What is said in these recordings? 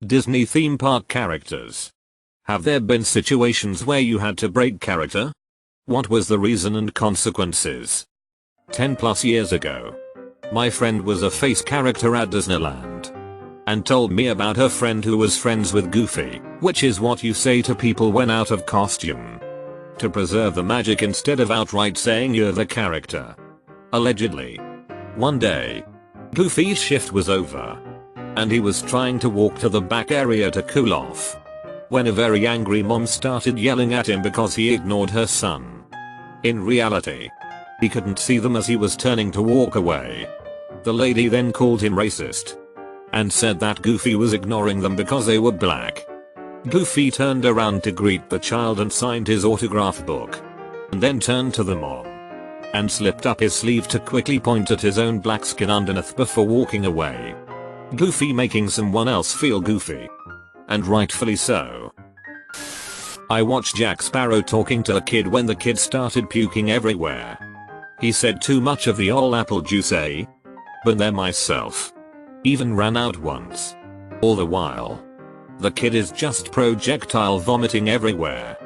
Disney theme park characters. Have there been situations where you had to break character? What was the reason and consequences? 10 plus years ago, my friend was a face character at Disneyland and told me about her friend who was friends with Goofy, which is what you say to people when out of costume, to preserve the magic instead of outright saying you're the character. Allegedly, one day, Goofy's shift was over and he was trying to walk to the back area to cool off when a very angry mom started yelling at him because he ignored her son. In reality, he couldn't see them as he was turning to walk away. The lady then called him racist and said that Goofy was ignoring them because they were black. Goofy turned around to greet the child and signed his autograph book, and then turned to the mom and slipped up his sleeve to quickly point at his own black skin underneath before walking away. Goofy making someone else feel goofy. And rightfully so. I watched Jack Sparrow talking to a kid when the kid started puking everywhere. He said too much of the ol' apple juice, eh? But there myself. Even ran out once. All the while, the kid is just projectile vomiting everywhere.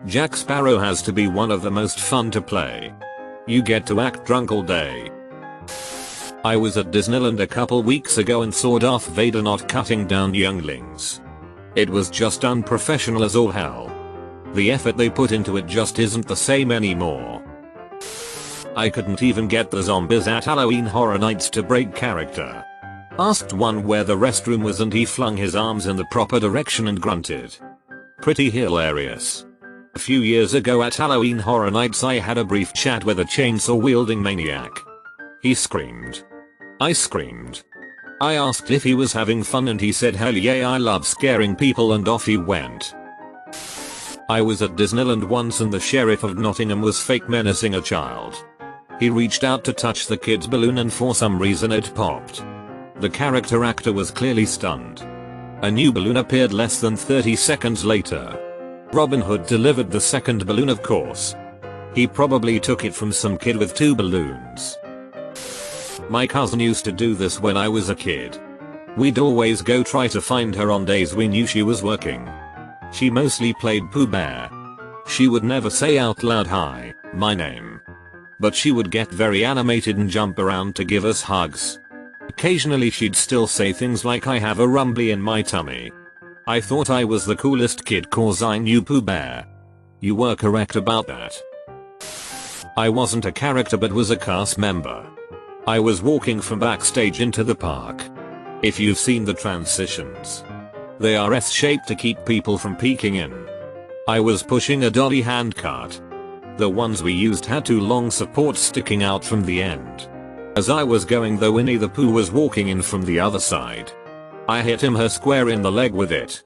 Jack Sparrow has to be one of the most fun to play. You get to act drunk all day. I was at Disneyland a couple weeks ago and saw Darth Vader not cutting down younglings. It was just unprofessional as all hell. The effort they put into it just isn't the same anymore. I couldn't even get the zombies at Halloween Horror Nights to break character. Asked one where the restroom was and he flung his arms in the proper direction and grunted. Pretty hilarious. A few years ago at Halloween Horror Nights I had a brief chat with a chainsaw wielding maniac. He screamed. I screamed. I asked if he was having fun and he said hell yeah, I love scaring people, and off he went. I was at Disneyland once and the sheriff of Nottingham was fake menacing a child. He reached out to touch the kid's balloon and for some reason it popped. The character actor was clearly stunned. A new balloon appeared less than 30 seconds later. Robin Hood delivered the second balloon, of course. He probably took it from some kid with 2 balloons. My cousin used to do this when I was a kid. We'd always go try to find her on days we knew she was working. She mostly played Pooh Bear. She would never say out loud hi, my name. But she would get very animated and jump around to give us hugs. Occasionally she'd still say things like I have a rumbly in my tummy. I thought I was the coolest kid cause I knew Pooh Bear. You were correct about that. I wasn't a character but was a cast member. I was walking from backstage into the park. If you've seen the transitions, they are S-shaped to keep people from peeking in. I was pushing a dolly handcart. The ones we used had 2 long supports sticking out from the end. As I was going though, Winnie the Pooh was walking in from the other side. I hit him her square in the leg with it.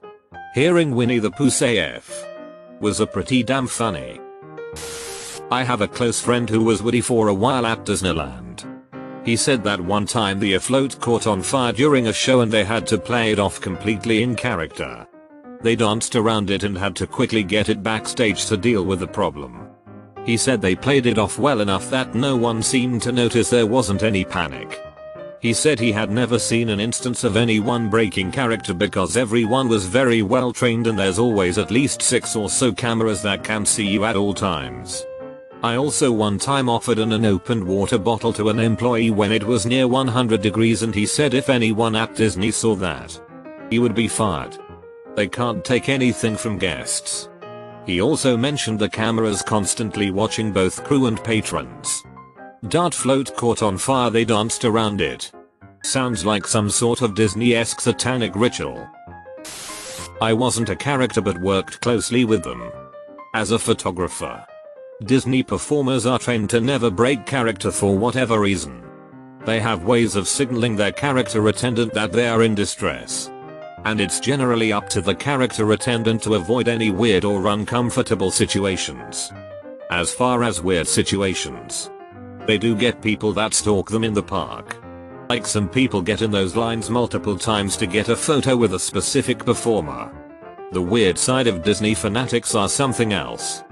Hearing Winnie the Pooh say F was a pretty damn funny. I have a close friend who was Woody for a while at Disneyland. He said that one time the float caught on fire during a show and they had to play it off completely in character. They danced around it and had to quickly get it backstage to deal with the problem. He said they played it off well enough that no one seemed to notice there wasn't any panic. He said he had never seen an instance of anyone breaking character because everyone was very well trained and there's always at least 6 or so cameras that can see you at all times. I also one time offered an unopened water bottle to an employee when it was near 100 degrees and he said if anyone at Disney saw that, he would be fired. They can't take anything from guests. He also mentioned the cameras constantly watching both crew and patrons. Dart float caught on fire, they danced around it. Sounds like some sort of Disney-esque satanic ritual. I wasn't a character but worked closely with them. As a photographer, Disney performers are trained to never break character for whatever reason. They have ways of signaling their character attendant that they are in distress. And it's generally up to the character attendant to avoid any weird or uncomfortable situations. As far as weird situations, they do get people that stalk them in the park. Like some people get in those lines multiple times to get a photo with a specific performer. The weird side of Disney fanatics are something else.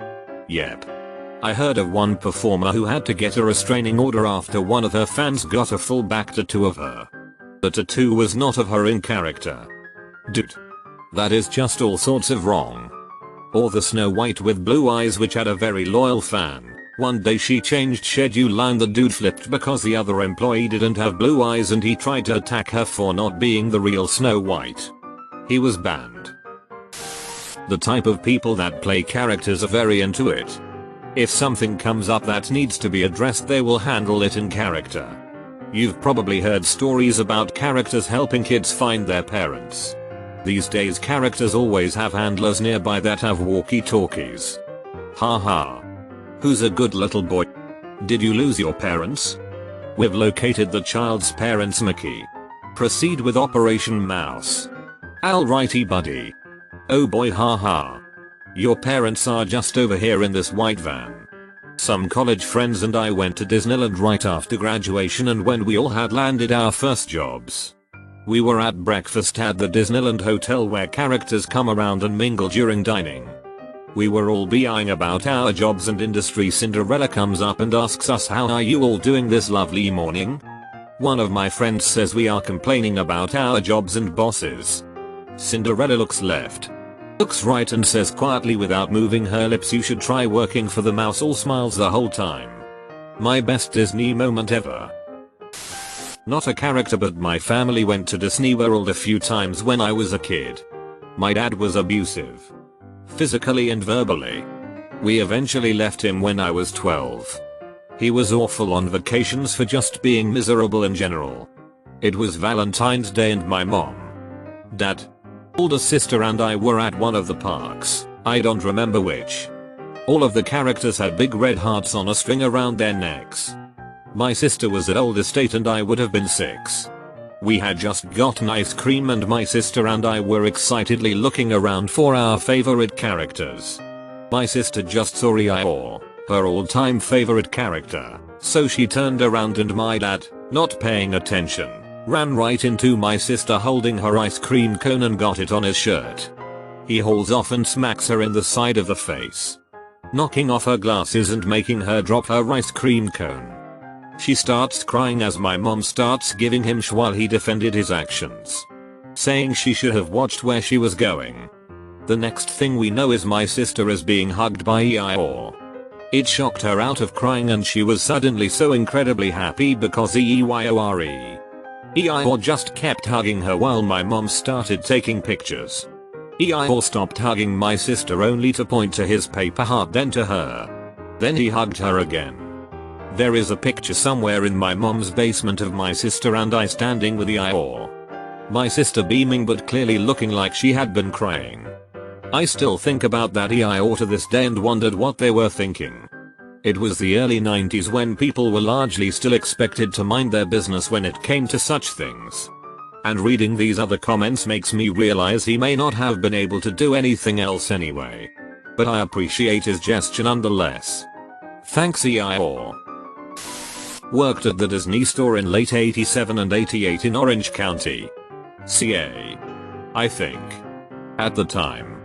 Yep. I heard of one performer who had to get a restraining order after one of her fans got a full back tattoo of her. The tattoo was not of her in character. Dude. That is just all sorts of wrong. Or the Snow White with blue eyes, which had a very loyal fan. One day she changed schedule and the dude flipped because the other employee didn't have blue eyes and he tried to attack her for not being the real Snow White. He was banned. The type of people that play characters are very into it. If something comes up that needs to be addressed, they will handle it in character. You've probably heard stories about characters helping kids find their parents. These days characters always have handlers nearby that have walkie-talkies. Haha. Who's a good little boy? Did you lose your parents? We've located the child's parents, Mickey. Proceed with Operation Mouse. Alrighty buddy. Oh boy, haha. Your parents are just over here in this white van. Some college friends and I went to Disneyland right after graduation, and when we all had landed our first jobs, we were at breakfast at the Disneyland hotel where characters come around and mingle during dining. We were all BIing about our jobs and industry. Cinderella comes up and asks us, how are you all doing this lovely morning? One of my friends says we are complaining about our jobs and bosses. Cinderella looks left, looks right and says quietly without moving her lips, you should try working for the mouse. All smiles the whole time. My best Disney moment ever. Not a character, but my family went to Disney World a few times when I was a kid. My dad was abusive, physically and verbally. We eventually left him when I was 12. He was awful on vacations for just being miserable in general. It was Valentine's Day and my mom, dad, older sister and I were at one of the parks. I don't remember which. All of the characters had big red hearts on a string around their necks. My sister was at oldest 8 and I would have been 6. We had just gotten ice cream and my sister and I were excitedly looking around for our favorite characters. My sister just saw Eeyore, her all-time favorite character, so she turned around and my dad, not paying attention, ran right into my sister holding her ice cream cone and got it on his shirt. He hauls off and smacks her in the side of the face, knocking off her glasses and making her drop her ice cream cone. She starts crying as my mom starts giving him shit while he defended his actions, saying she should have watched where she was going. The next thing we know is my sister is being hugged by Eeyore. It shocked her out of crying and she was suddenly so incredibly happy because Eeyore just kept hugging her while my mom started taking pictures. Eeyore stopped hugging my sister only to point to his paper heart, then to her. Then he hugged her again. There is a picture somewhere in my mom's basement of my sister and I standing with Eeyore. My sister beaming but clearly looking like she had been crying. I still think about that Eeyore to this day and wondered what they were thinking. It was the early 90s when people were largely still expected to mind their business when it came to such things. And reading these other comments makes me realize he may not have been able to do anything else anyway. But I appreciate his gesture nonetheless. Thanks Eeyore. Worked at the Disney store in late 87 and 88 in Orange County, CA. I think. At the time,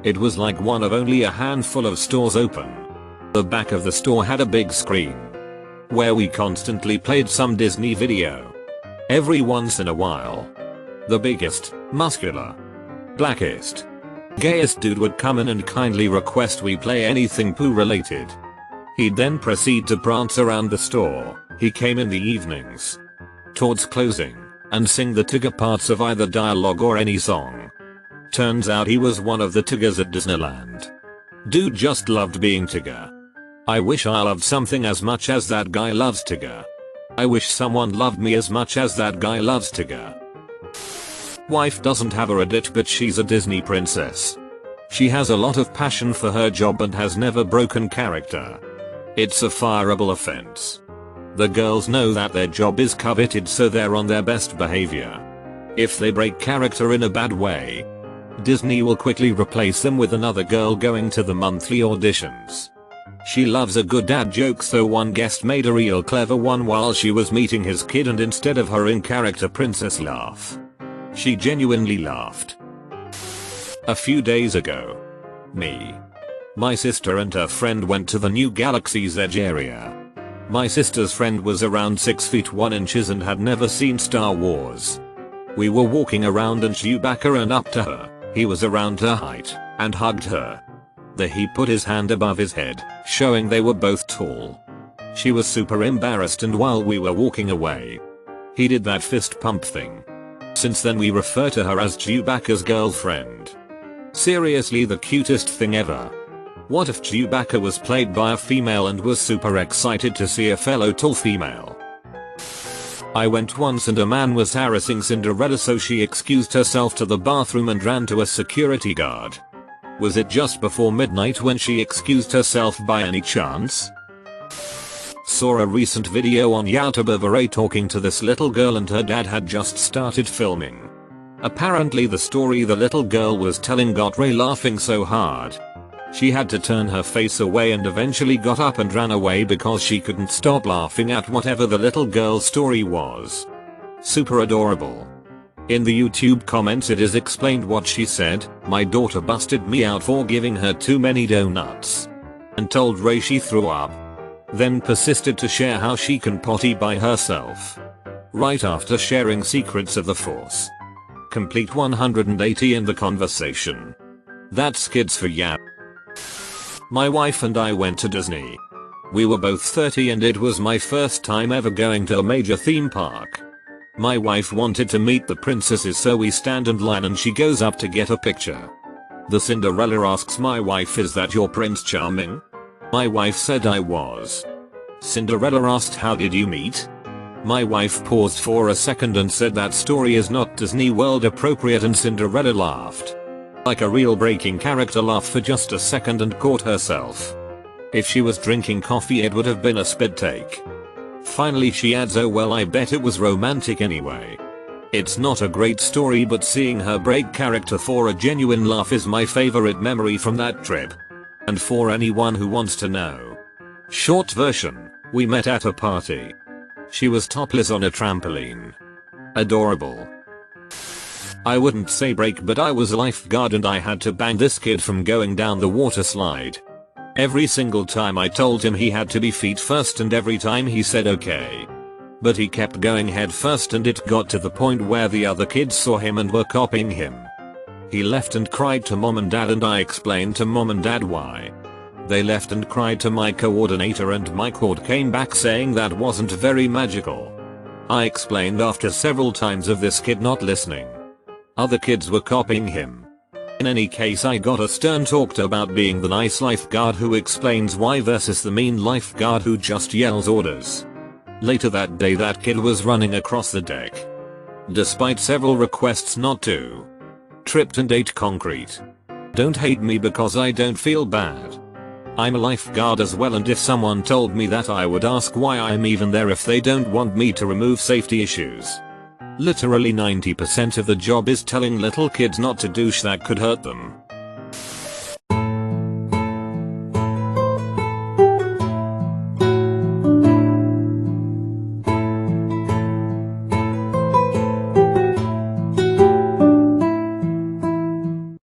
it was like one of only a handful of stores open. The back of the store had a big screen where we constantly played some Disney video. Every once in a while, the biggest, muscular, blackest, gayest dude would come in and kindly request we play anything Pooh related. He'd then proceed to prance around the store. He came in the evenings, towards closing, and sing the Tigger parts of either dialogue or any song. Turns out he was one of the Tiggers at Disneyland. Dude just loved being Tigger. I wish I loved something as much as that guy loves Tigger. I wish someone loved me as much as that guy loves Tigger. Wife doesn't have a Reddit, but she's a Disney princess. She has a lot of passion for her job and has never broken character. It's a fireable offense. The girls know that their job is coveted, so they're on their best behavior. If they break character in a bad way, Disney will quickly replace them with another girl going to the monthly auditions. She loves a good dad joke, so one guest made a real clever one while she was meeting his kid, and instead of her in character princess laugh, she genuinely laughed. A few days ago, my sister and her friend went to the new Galaxy's Edge area. My sister's friend was around 6 feet 1 inches and had never seen Star Wars. We were walking around and Chewbacca ran up to her. He was around her height and hugged her. Then he put his hand above his head, showing they were both tall. She was super embarrassed, and while we were walking away, he did that fist pump thing. Since then we refer to her as Chewbacca's girlfriend. Seriously, the cutest thing ever. What if Chewbacca was played by a female and was super excited to see a fellow tall female? I went once and a man was harassing Cinderella, so she excused herself to the bathroom and ran to a security guard. Was it just before midnight when she excused herself by any chance? Saw a recent video on YouTube of a Ray talking to this little girl and her dad had just started filming. Apparently the story the little girl was telling got Ray laughing so hard. She had to turn her face away and eventually got up and ran away because she couldn't stop laughing at whatever the little girl's story was. Super adorable. In the YouTube comments it is explained what she said. My daughter busted me out for giving her too many donuts and told Ray she threw up. Then persisted to share how she can potty by herself. Right after sharing secrets of the Force. Complete 180 in the conversation. That's kids for ya. My wife and I went to Disney. We were both 30 and it was my first time ever going to a major theme park. My wife wanted to meet the princesses, so we stand in line and she goes up to get a picture. The Cinderella asks my wife, "Is that your Prince Charming?" My wife said I was. Cinderella asked, "How did you meet?" My wife paused for a second and said that story is not Disney World appropriate, and Cinderella laughed. Like a real breaking character laugh for just a second and caught herself. If she was drinking coffee it would have been a spit take. Finally she adds, "Oh well, I bet it was romantic anyway." It's not a great story, but seeing her break character for a genuine laugh is my favorite memory from that trip. And for anyone who wants to know. Short version, we met at a party. She was topless on a trampoline. Adorable. I wouldn't say break, but I was a lifeguard and I had to ban this kid from going down the water slide. Every single time I told him he had to be feet first and every time he said okay. But he kept going head first and it got to the point where the other kids saw him and were copying him. He left and cried to mom and dad and I explained to mom and dad why. They left and cried to my coordinator and my coord came back saying that wasn't very magical. I explained after several times of this kid not listening. Other kids were copying him. In any case, I got a stern talk about being the nice lifeguard who explains why versus the mean lifeguard who just yells orders. Later that day that kid was running across the deck. Despite several requests not to. Tripped and ate concrete. Don't hate me because I don't feel bad. I'm a lifeguard as well, and if someone told me that I would ask why I'm even there if they don't want me to remove safety issues. Literally 90% of the job is telling little kids not to douche that could hurt them.